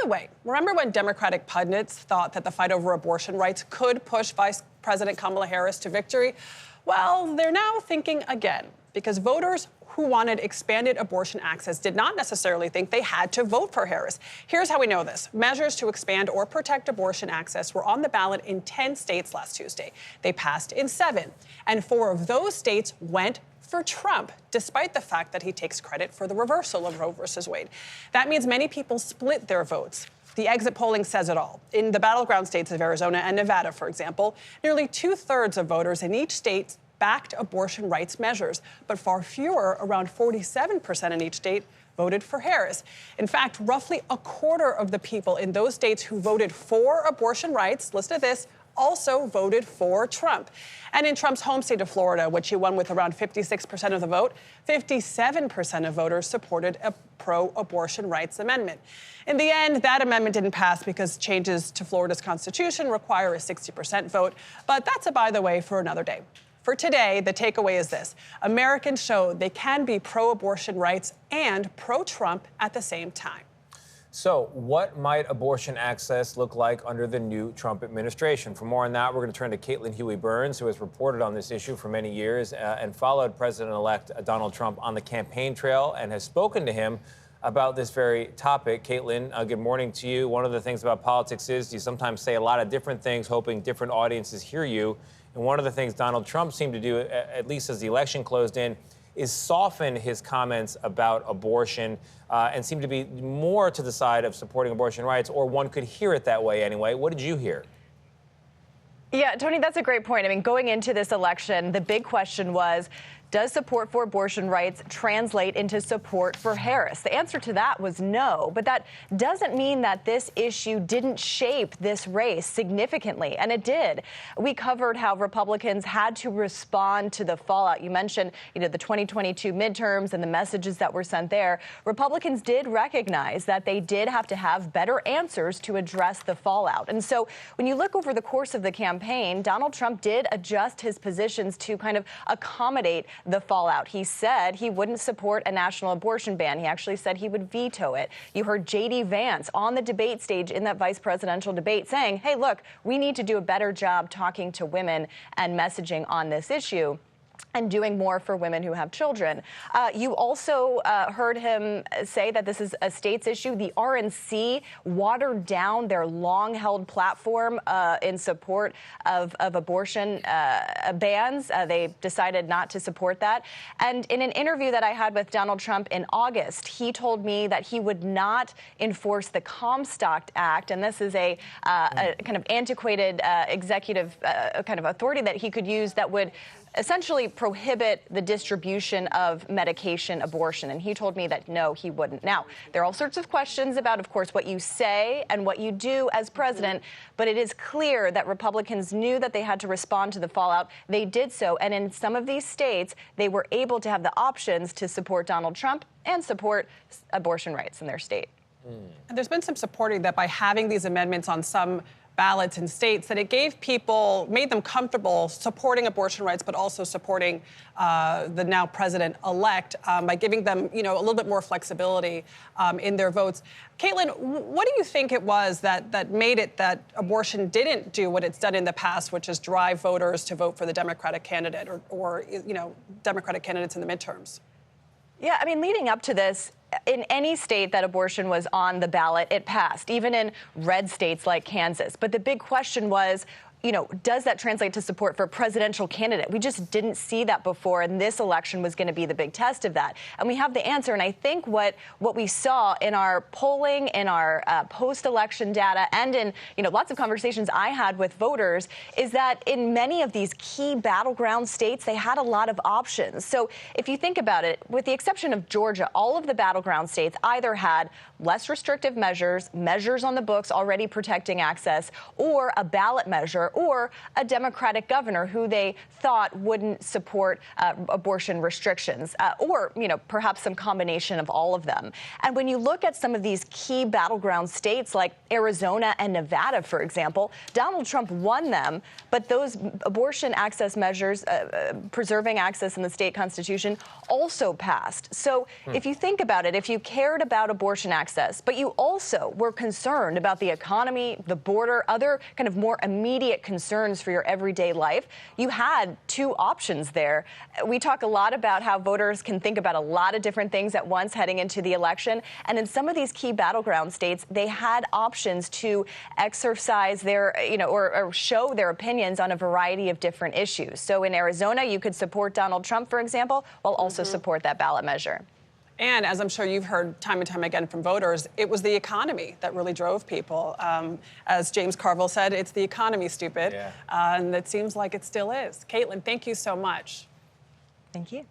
the way, remember when Democratic pundits thought that the fight over abortion rights could push Vice President Kamala Harris to victory? Well, they're now thinking again, because voters who wanted expanded abortion access did not necessarily think they had to vote for Harris. Here's how we know this. Measures to expand or protect abortion access were on the ballot in 10 states last Tuesday. They passed in 7, and 4 of those states went for Trump, despite the fact that he takes credit for the reversal of Roe versus Wade. That means many people split their votes. The exit polling says it all. In the battleground states of Arizona and Nevada, for example, nearly 2/3 of voters in each state backed abortion rights measures, but far fewer, around 47% in each state, voted for Harris. In fact, roughly a quarter of the people in those states who voted for abortion rights, listen to this, also voted for Trump. And in Trump's home state of Florida, which he won with around 56% of the vote, 57% of voters supported a pro-abortion rights amendment. In the end, that amendment didn't pass because changes to Florida's constitution require a 60% vote. But that's a by the way for another day. For today, the takeaway is this. Americans showed they can be pro-abortion rights and pro-Trump at the same time. So what might abortion access look like under the new Trump administration? For more on that, we're going to turn to Caitlin Huey-Burns, who has reported on this issue for many years and followed President-elect Donald Trump on the campaign trail and has spoken to him about this very topic. Caitlin, good morning to you. One of the things about politics is you sometimes say a lot of different things, hoping different audiences hear you. And one of the things Donald Trump seemed to do, at least as the election closed in, is soften his comments about abortion and seem to be more to the side of supporting abortion rights, or one could hear it that way anyway. What did you hear? Yeah, Tony, that's a great point. I mean, going into this election, the big question was, does support for abortion rights translate into support for Harris? The answer to that was no, but that doesn't mean that this issue didn't shape this race significantly, and it did. We covered how Republicans had to respond to the fallout. You mentioned, the 2022 midterms and the messages that were sent there. Republicans did recognize that they did have to have better answers to address the fallout. And so when you look over the course of the campaign, Donald Trump did adjust his positions to kind of accommodate the fallout. He said he wouldn't support a national abortion ban. He actually said he would veto it. You heard J.D. Vance on the debate stage in that vice presidential debate saying, hey, look, we need to do a better job talking to women and messaging on this issue and doing more for women who have children. You also heard him say that this is a state's issue. The RNC watered down their long-held platform in support of abortion bans. They decided not to support that. And in an interview that I had with Donald Trump in August, he told me that he would not enforce the Comstock Act, and this is a kind of antiquated executive kind of authority that he could use that would essentially prohibit the distribution of medication abortion. And he told me that, no, he wouldn't. Now, there are all sorts of questions about, of course, what you say and what you do as president, but it is clear that Republicans knew that they had to respond to the fallout. They did so. And in some of these states, they were able to have the options to support Donald Trump and support abortion rights in their state. And there's been some supporting that by having these amendments on some ballots in states, that it made them comfortable supporting abortion rights, but also supporting the now president-elect by giving them, a little bit more flexibility in their votes. Caitlin, what do you think it was that made it that abortion didn't do what it's done in the past, which is drive voters to vote for the Democratic candidate or Democratic candidates in the midterms? Yeah, I mean, leading up to this, in any state that abortion was on the ballot, it passed, even in red states like Kansas. But the big question was, does that translate to support for a presidential candidate? We just didn't see that before, and this election was going to be the big test of that. And we have the answer, and I think what we saw in our polling, in our post-election data, and in lots of conversations I had with voters, is that in many of these key battleground states, they had a lot of options. So if you think about it, with the exception of Georgia, all of the battleground states either had less restrictive measures on the books already protecting access, or a ballot measure, or a Democratic governor who they thought wouldn't support abortion restrictions, or, perhaps some combination of all of them. And when you look at some of these key battleground states like Arizona and Nevada, for example, Donald Trump won them, but those abortion access measures, preserving access in the state constitution, also passed. So if you think about it, if you cared about abortion access, but you also were concerned about the economy, the border, other kind of more immediate concerns for your everyday life, you had two options there. We talk a lot about how voters can think about a lot of different things at once heading into the election. And in some of these key battleground states, they had options to exercise their, or show their opinions on a variety of different issues. So in Arizona, you could support Donald Trump, for example, while also support that ballot measure. And as I'm sure you've heard time and time again from voters, it was the economy that really drove people. As James Carville said, it's the economy, stupid. Yeah. And it seems like it still is. Caitlin, thank you so much. Thank you.